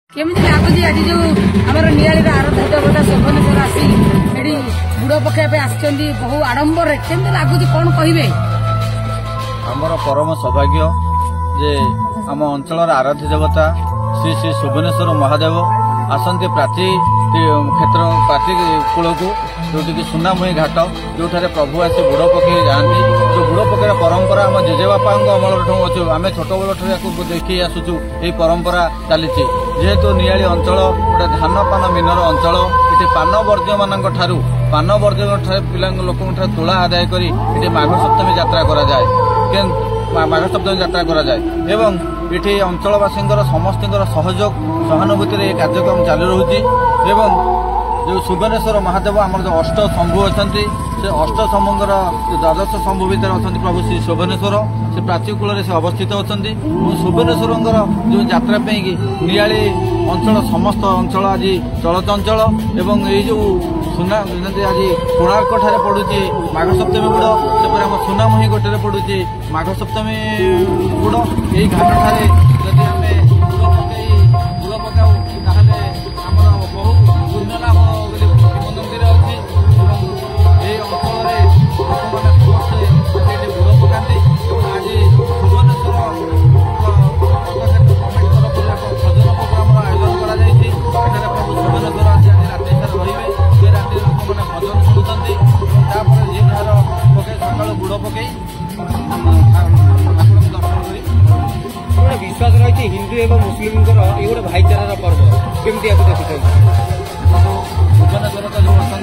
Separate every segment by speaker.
Speaker 1: केमिति लाଗୁଛି ଆଜି जो आमर नियाली आराध्य देवता शोभनेश्वर आसी एडी बुड़ पकाइबे आछंदी बहु आडंबर केमिति लाଗୁଛି कोन कहिबे
Speaker 2: आमर परम सौभाग्य जे आम अंचल आराध्य देवता श्री श्री शोभनेश्वर महादेव आसंती प्राची क्षेत्र प्राची कूल को जोटि सुनामुही घाट जो प्रभु आसी बुड़ पकई जाती जो बुड़ पकड़ परंपरा आम जेजेबापा अमल अच्छु आम छोट बल देखी आसुचु यही परंपरा चली जेहेतु नियाली अंचल गोटे धान पान मिनर अंचल ये पान वर्ज्य मान पान वर्ज्य पिला लोक तुला आदाय कर माघ सप्तमी यात्रा कराए माघ सप्तमी यात्रा कराए एवं ये अंचलवासी समस्त सहयोग सहानुभूति ये कार्यक्रम चालू रोचे एवं जो शोभनेश्वर महादेव आमर जो अष्ट शंभु अच्छा से अष्ट शंभुर द्वादश शंभु भितर अच्छा प्रभु श्री शोभनेश्वर से प्राची कूल से अवस्थित अच्छा शोभनेश्वर जो यात्रा नियाली अंचल समस्त अंचल आज चलचंचल एवं ये जो सुना आज कोणार्क ठारे पड़ुची माघ सप्तमी बुड़ से आम सुनामुही गोटे पड़ुची माघ सप्तमी बुड़ यही घाट ठारे जदि आम बुड़ पकाऊ ताहले आमर बहु पुण्य लाभ मंदिर अच्छी ये अंचल समस्ते बुड़ पकाती आज भुवनेश्वर भजन प्रोग्राम आयोजन कर प्रभु शोभनेश्वर आज राति सारा रे से राति लोक मैंने भजन शुणुंट तापर जी घर पकई सका बुड़ पकई ठाकुर दर्शन कर
Speaker 3: विश्वास रही हिंदू एवं मुस्लिम ये गोटे भाईचारार पर्व केमती देखते
Speaker 2: भुवनेश्वर तो जो अच्छा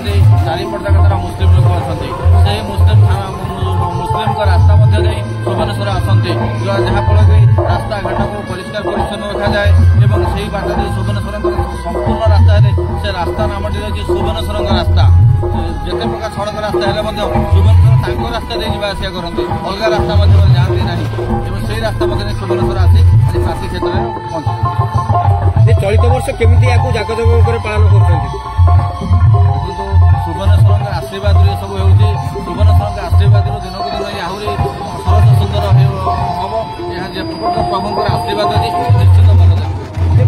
Speaker 2: चारिपटा केतरा मुस्लिम लोक अच्छा से मुस्लिम रास्ता मध्य शोभनेश्वर आसते जहाँफल कि रास्ता घाट को परिष्कार परिच्छन्न रखा जाए और से बाट शोभनेश्वर संपूर्ण रास्ता से रास्ता नामटी रही शोभनेश्वर रास्ता जिते प्रकार सड़क रास्ता है शोभनेश्वर रास्ता दे जावासिया करते अलग रास्ता जाती ना से रास्ता मध्य शोभनेश्वर आसी आज प्राची क्षेत्र में पहुंचे
Speaker 3: चलित वर्ष केमिति याकू जाकजमक पालन कर
Speaker 2: शोभनेश्वर आशीर्वाद सब हो शोभनेश्वर आशीर्वाद दिनक दिन आहरी सरस सुंदर हम यहाँ प्रभुंर आशीर्वाद अच्छी निश्चित भल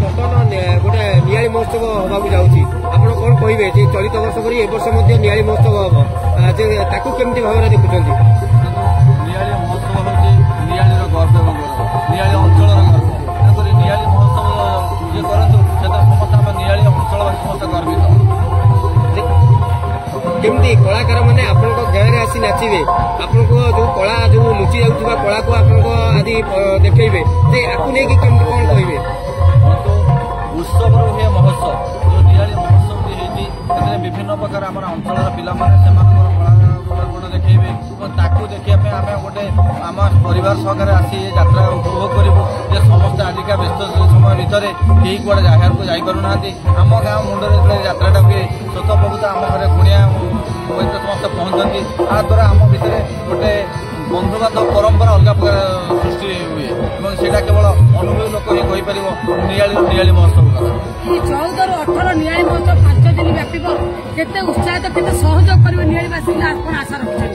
Speaker 3: बर्तमान गोटे नियाली महोत्सव होगा जाऊँगी आप कौन कहे चलित वर्ष कर वर्ष नियाली महोत्सव हम ताकू केमती भाव देखुं
Speaker 2: नियाली महोत्सव हूँ नियाली गर्व नियाली अंचल गर्व तेणुक नियाली महोत्सव ये करूँ से समस्त आम नियाली अंचलवासी समस्त गर्वित
Speaker 3: केमती कलाकार मैंने आपण गाँव में आसी नाचे आपण जो कला जो लुचि जाऊा कला को आज देखे आपको नहीं कौन कहे
Speaker 2: उत्सव हुए महोत्सव जो नियाली महोत्सव होती विभिन्न प्रकार आम अंचल कला देखेबे ताकू देखापी आम गोटे आम परिवार सहकार आसी यात्रा उपभोग करूँ समस्त आजिका व्यस्त समय भितर कहीं कूड़े जगार को जापना आम गाँव मुंडे यात्रा हुए स्वतः बहुत आम घर कुणिया समस्त पहुंचती द्वारा आम भितर गोटे बंधुबांधव परंपरा अलग प्रकार सृष्टि हुए और केवल अनुभवी लोक ही कहीपर नियाली महोत्सव
Speaker 1: 14 ରୁ 18 नियाली महोत्सव 5 दिन व्यापी केते उत्साहित केते सहयोग करेंगे नियालीवासी आशा रखते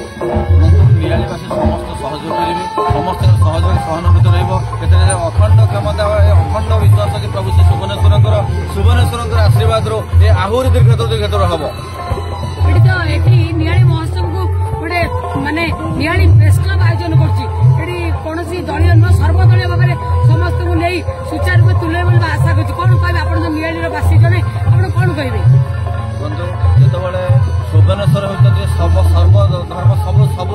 Speaker 2: नियालीवासी समस्त सहयोग करेंगे समस्त सहयोग सहानुभूति रही अखंड क्षमता अखंड विश्वास कि प्रभु श्री शोभनेश्वर आशीर्वाद ये आहरी दीर्घतर हम
Speaker 1: नियाली महोत्सव को गोटे माने नियाली प्रेस क्लब आयोजन कौन दलीय नुह सर्वदलीय भाव में समस्त को नहीं सुचारू रूप तुले बोल आशा कर कौन कहे आप नियाली बासी जड़े आप कौन कहे
Speaker 2: बंधु जो शोभनेश्वर होती सर्वधर्म सब सब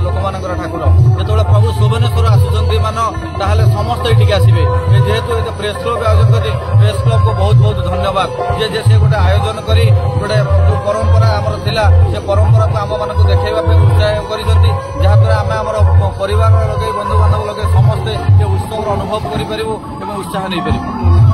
Speaker 2: लोक मान ठाकुर जो प्रभु शोभनेश्वर आसुच्च मान ताहले समस्त ये आसवे जेहेतु प्रेस क्लब आयोजन कर प्रेस क्लब को बहुत बहुत धन्यवाद जे से गोटे आयोजन कर गोटे जो परंपरा आमर थिला से परंपरा को आम मान देखा उत्साह करद्वारा आम आम परिवार लगे बंधु बांधव लगे समस्ते उत्सव अनुभव कर उत्साह नहीं पार।